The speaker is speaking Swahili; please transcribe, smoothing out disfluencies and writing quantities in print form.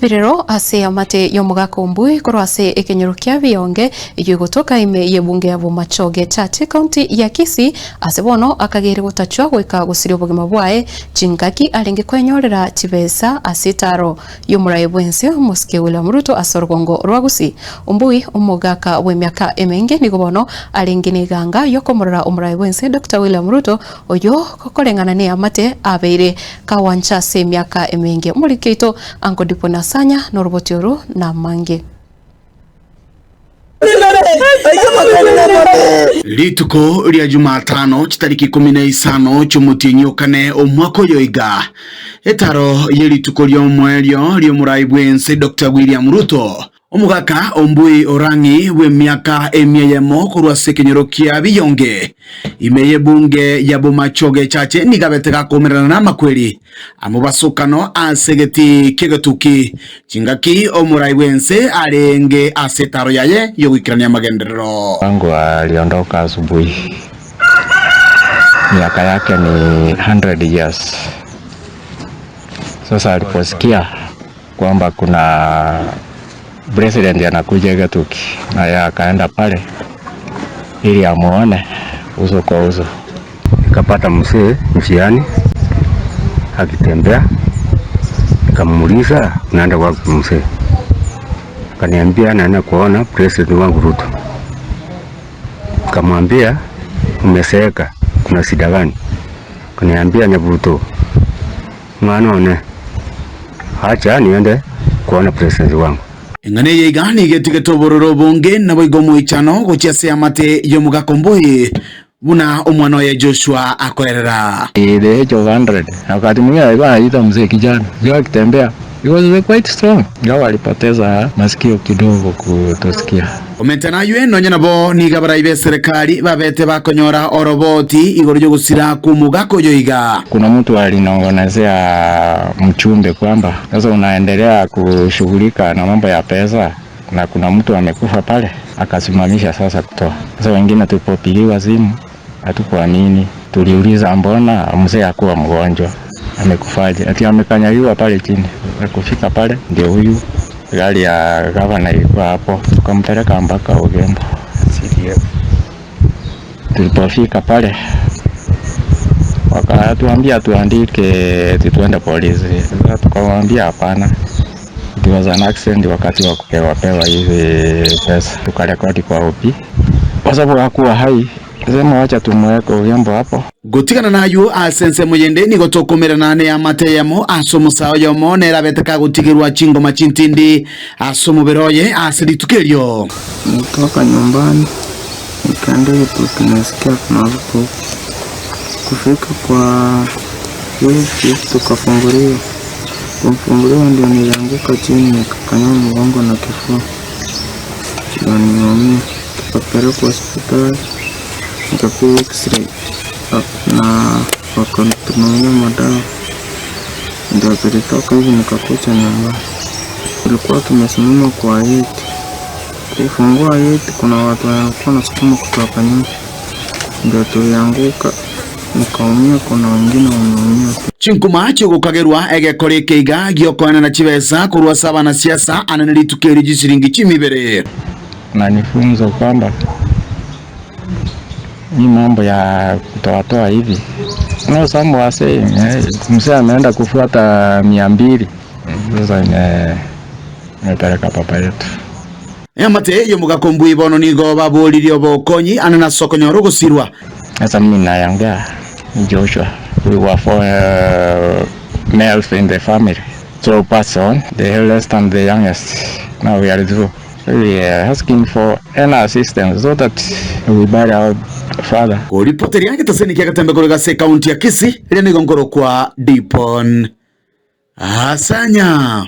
Birero ase amate yomugako mbui koro ase ekenyorukia bionge igigutoka ime yebunge ya Bomachoge Chache county ya Kisii ase bono akagere gutachwa gwika gusiria obugima bwae chingaki arenge kwenyorera chibesa ase taro yomuraye bwense Musike William Ruto ase Rugongo rwa Gusii ombui omugaka w'emyaka emenge nigo bono arenge niganga yokomorora omuraye bwense Dr. William Ruto oyo kokorengana ne amate abeire kawancha ase emyaka emenge omurikeito ango dipona Sanya Norbotioro na Mange. Rituko ria Jumatano chitariki 15 cy'umutinyo kane omwaka yoiga etaro yerituko ryo mweryo ryo murayi bwense Dr. William Ruto omugaka ombui orangi w'emyaka emyeyemo kurwa sekenyorokia biyonge imeye bunge ya Bomachoge Chache nigabetega komerana na makweli amubasukano asegeti kegetuki chingaki omurayi bwense arenge asetaro yaye yogikirania magenderero wangu aliondoka asubuhi. Miaka yake ni 100 years. Sasa aliposikia kwamba kuna president anakuja Gatuki na yeye akaenda pale ili amuone uso kwa uso. Nikapata mzee njiani akitembea, nikamuuliza unaenda wapi mzee? Akaniambia naenda kuona president wangu Ruto. Nikamwambia umeseeka, kuna shida gani? Akaniambia Nyabuto mwana one acha niende kuona president wangu. Ngane yegani getiketo bonge na boigomo ichano gochiase amate yomugako mbui buna omwana ya Joshua akorera The age of 100 wakati mwingine alikuwa anaita mzee kijana yeye akitembea he was quite strong. Gawa alipoteza masikio kidogo kutosikia. Komentana yue nonya nabo ni gabara ibe serikali babete bakonyora oroboti igoro ryo gusira ku mugako yoiga. Kuna mtu alinongonezea mchumbe kwamba sasa unaendelea kushughulika na mambo ya pesa na kuna mtu amekufa pale, akasimamisha sasa kutoa. Sasa wengine tulipopigiwa simu hatukuamini, tuliuliza mbona mzee akuwa mgonjwa amekufaje? Ati amekanyaliwa pale chini. Kufika pale ndio huyu gari ya gavana ilikuwa hapo, tukampeleka mpaka Ugembo CDF. Tulipofika pale wakatuambia tuandike tuende polisi. Sasa tukawaambia hapana, it was an accident wakati wa kupewa hizi pesa. Tukarekodi kwa OP kwa sababu hakuwa hai. Sema wacha tumweke Ugembo hapo. Gutigana nayo asense muyende ni gotokomera nane amateyamo asomusao yomo nerabeteka gutigirwa chingo machintindi asomuberoye asiritukerio. Nitoka nyumbani nikaenda tunasikia kuna hapo kufika kwa hiyo tukafunguliwa. Kufunguliwa ndio nilianguka chini nikakanywa mgongo na kifua. Ndio nimeumia, tukapelekwa hospitali nikapigwa x-ray na wakanitumia madawa ndio tulitoka hivi nikakucha nyumbani. Tulikuwa tumesimama kwa gate. Kufungua gate kuna watu walikuwa wanasukuma kutoka nyuma ndio tulianguka nikaumia, kuna wengine wameumia. Chinkuma cyo gukagerwa egekore keiga gyokwana na chibesa kurwa saba na siasa ananilitukeri jisiringi chimibere na nifunzo kwamba ni mambo ya kutoa hivi. No, some were saying mzee ameenda kufuata 200. Sasa nimepeleka papa yetu. Amate yo mugako ibono nigo babuliri obokonyi anana sokonyoro gusirwa. Sasa mimi nayangaa Joshua, we were for males in the family. So pass on, the eldest and the youngest. Now we are through. We are asking for any assistance so that we bury our father. Kuripoteri yake taseni kia katembe kurega se county ya Kisii ile ni gongoro kwa Dipon Asanya.